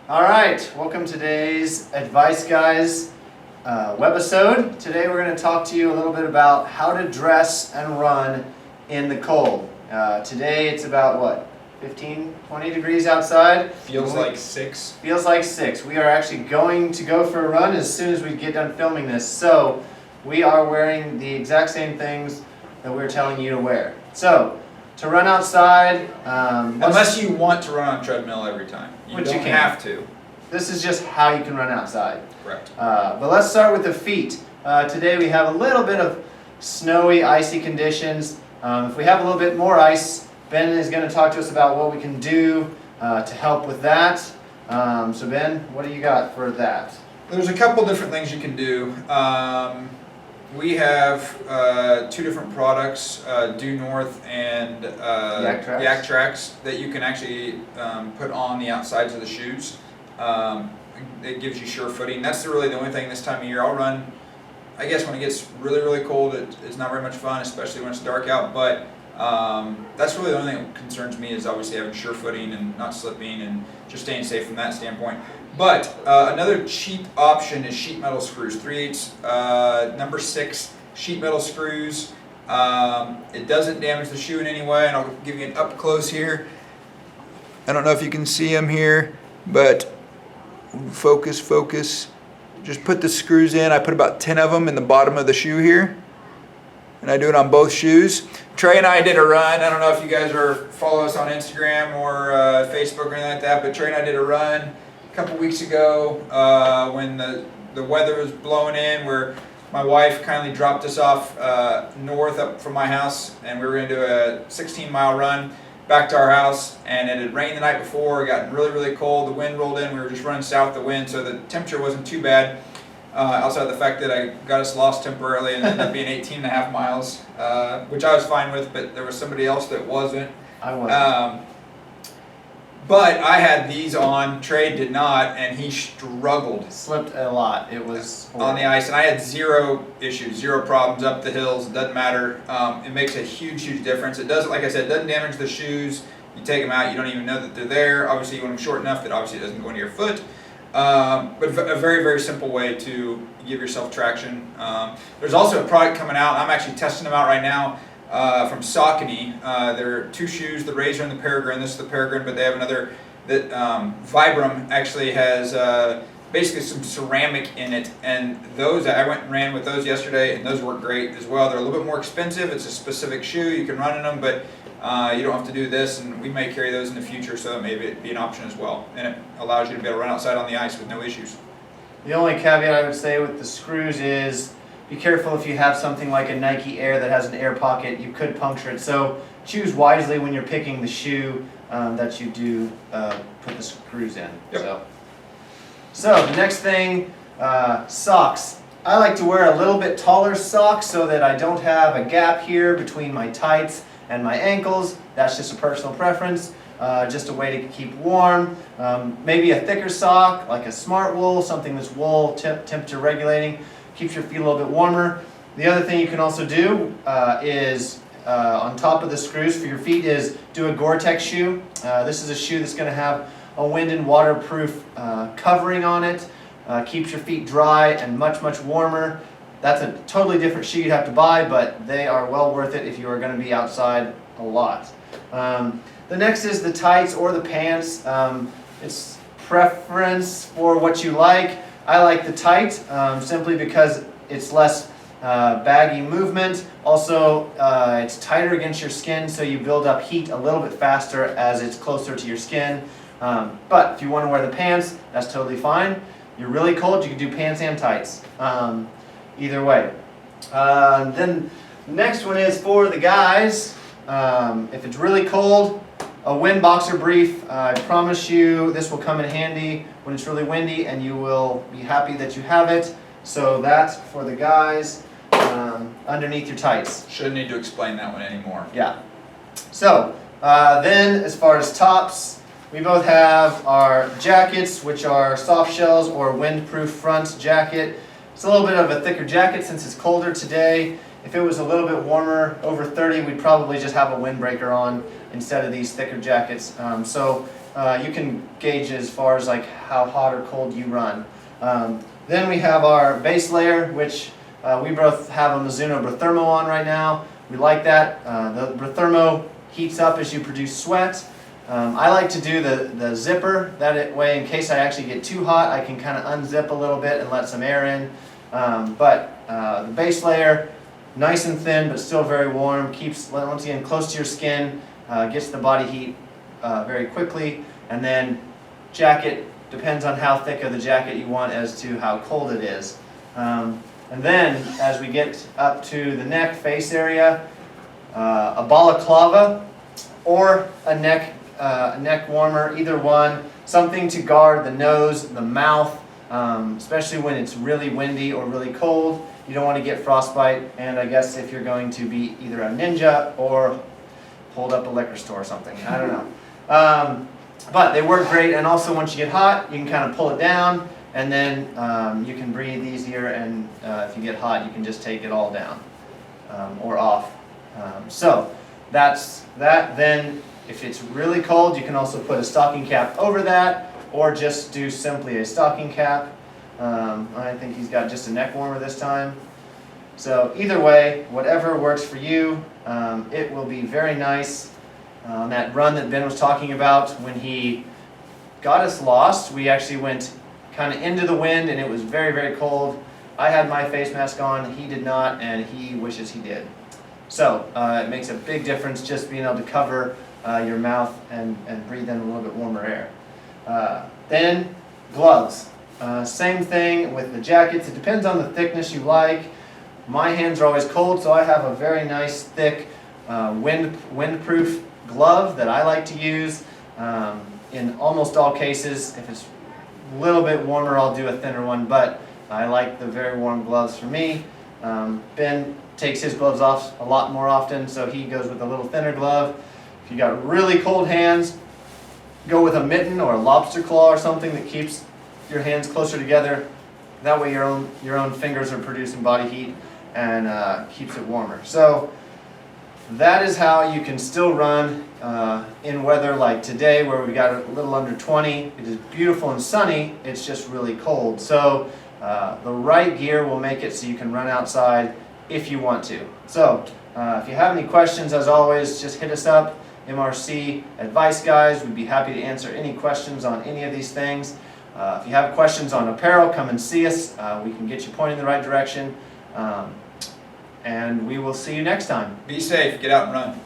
All right, welcome to today's Advice Guys webisode. Today we're going to talk to you a little bit about how to dress and run in the cold. Today it's about what, 15, 20 degrees outside? Feels like 6. Feels like 6. We are actually going to go for a run as soon as we get done filming this. So we are wearing the exact same things that we're telling you to wear. So to run outside, Unless you want to run on a treadmill every time. You Which don't you can. have to. this is just how you can run outside. Correct. But let's start with the feet. Today we have a little bit of snowy, icy conditions. If we have a little bit more ice, Ben is going to talk to us about what we can do to help with that. So Ben, what do you got for that? There's a couple different things you can do. We have 2 different products, Due North and Yak Trax, that you can actually put on the outsides of the shoes. It gives you sure footing. That's really the only thing this time of year. I'll run, I guess when it gets really, really cold, it's not very much fun, especially when it's dark out, but that's really the only thing that concerns me is obviously having sure footing and not slipping and just staying safe from that standpoint. But another cheap option is sheet metal screws, 3/8 number 6 sheet metal screws. It doesn't damage the shoe in any way, and I'll give you an up close here. I don't know if you can see them here, but focus. Just put the screws in. I put about 10 of them in the bottom of the shoe here, and I do it on both shoes. Trey and I did a run. I don't know if you guys follow us on Instagram or Facebook or anything like that, but Trey and I did a run a couple weeks ago when the weather was blowing in, where my wife kindly dropped us off north up from my house, and we were going to do a 16-mile run back to our house, and it had rained the night before. It got really, really cold. The wind rolled in. We were just running south the wind, so the temperature wasn't too bad. Outside of the fact that I got us lost temporarily and ended up being 18.5 miles, which I was fine with, but there was somebody else that wasn't. I wasn't. But I had these on, Trey did not, and he struggled. Slipped a lot. It was horrible. On the ice, and I had 0 issues, 0 problems up the hills. It doesn't matter. It makes a huge, huge difference. It doesn't, like I said, it doesn't damage the shoes. You take them out, you don't even know that they're there. Obviously, you want them short enough that obviously it doesn't go into your foot. But a very, very simple way to give yourself traction. There's also a product coming out. I'm actually testing them out right now. From Saucony. There are 2 shoes, the Razor and the Peregrine. This is the Peregrine, but they have another that Vibram actually has basically some ceramic in it, and those I went and ran with those yesterday, and those work great as well. They're a little bit more expensive. It's a specific shoe. You can run in them, but you don't have to do this, and we may carry those in the future, so that may be an option as well, and it allows you to be able to run outside on the ice with no issues. The only caveat I would say with the screws is be careful if you have something like a Nike Air that has an air pocket, you could puncture it. So choose wisely when you're picking the shoe that you do put the screws in. Yep. So the next thing, socks. I like to wear a little bit taller socks so that I don't have a gap here between my tights and my ankles. That's just a personal preference. Just a way to keep warm. Maybe a thicker sock, like a Smart Wool, something that's wool, temperature regulating, keeps your feet a little bit warmer. The other thing you can also do is, on top of the screws for your feet, is do a Gore-Tex shoe. This is a shoe that's going to have a wind and waterproof covering on it. Keeps your feet dry and much, much warmer. That's a totally different shoe you'd have to buy, but they are well worth it if you are going to be outside a lot. The next is the tights or the pants. It's preference for what you like. I like the tight simply because it's less baggy movement. Also, it's tighter against your skin, so you build up heat a little bit faster as it's closer to your skin. But if you want to wear the pants, that's totally fine. You're really cold, you can do pants and tights. Either way. Then the next one is for the guys. If it's really cold, a wind boxer brief. I promise you this will come in handy when it's really windy, and you will be happy that you have it. So that's for the guys underneath your tights. Shouldn't need to explain that one anymore. Yeah. So then as far as tops, we both have our jackets, which are soft shells or windproof front jacket. It's a little bit of a thicker jacket since it's colder today. If it was a little bit warmer, over 30, we'd probably just have a windbreaker on instead of these thicker jackets. So you can gauge as far as like how hot or cold you run. Then we have our base layer, which we both have a Mizuno Brothermo on right now. We like that. The Brothermo heats up as you produce sweat. I like to do the zipper, that way in case I actually get too hot, I can kind of unzip a little bit and let some air in. The base layer, nice and thin but still very warm, keeps, once again, close to your skin, gets the body heat very quickly. And then jacket, depends on how thick of the jacket you want as to how cold it is. And then as we get up to the neck face area, a balaclava or a neck warmer, either one, something to guard the nose, the mouth, especially when it's really windy or really cold. You don't want to get frostbite, and I guess if you're going to be either a ninja or hold up a liquor store or something, I don't know. But they work great, and also once you get hot, you can kind of pull it down, and then you can breathe easier, and if you get hot, you can just take it all down or off. So that's that. Then if it's really cold, you can also put a stocking cap over that, or just do simply a stocking cap. I think he's got just a neck warmer this time. So either way, whatever works for you, it will be very nice. On that run that Ben was talking about, when he got us lost, we actually went kind of into the wind and it was very, very cold. I had my face mask on, he did not, and he wishes he did. So it makes a big difference just being able to cover your mouth and breathe in a little bit warmer air. Then gloves. Same thing with the jackets. It depends on the thickness you like. My hands are always cold, so I have a very nice thick windproof glove that I like to use. In almost all cases, if it's a little bit warmer, I'll do a thinner one, but I like the very warm gloves for me. Ben takes his gloves off a lot more often, so he goes with a little thinner glove. If you got really cold hands, go with a mitten or a lobster claw or something that keeps your hands closer together. That way your own fingers are producing body heat and keeps it warmer. So that is how you can still run in weather like today, where we got a little under 20. It is beautiful and sunny, it's just really cold. So the right gear will make it so you can run outside if you want to. So if you have any questions, as always, just hit us up, MRC Advice Guys. We'd be happy to answer any questions on any of these things. If you have questions on apparel, come and see us. We can get you pointed in the right direction. And we will see you next time. Be safe, get out and run.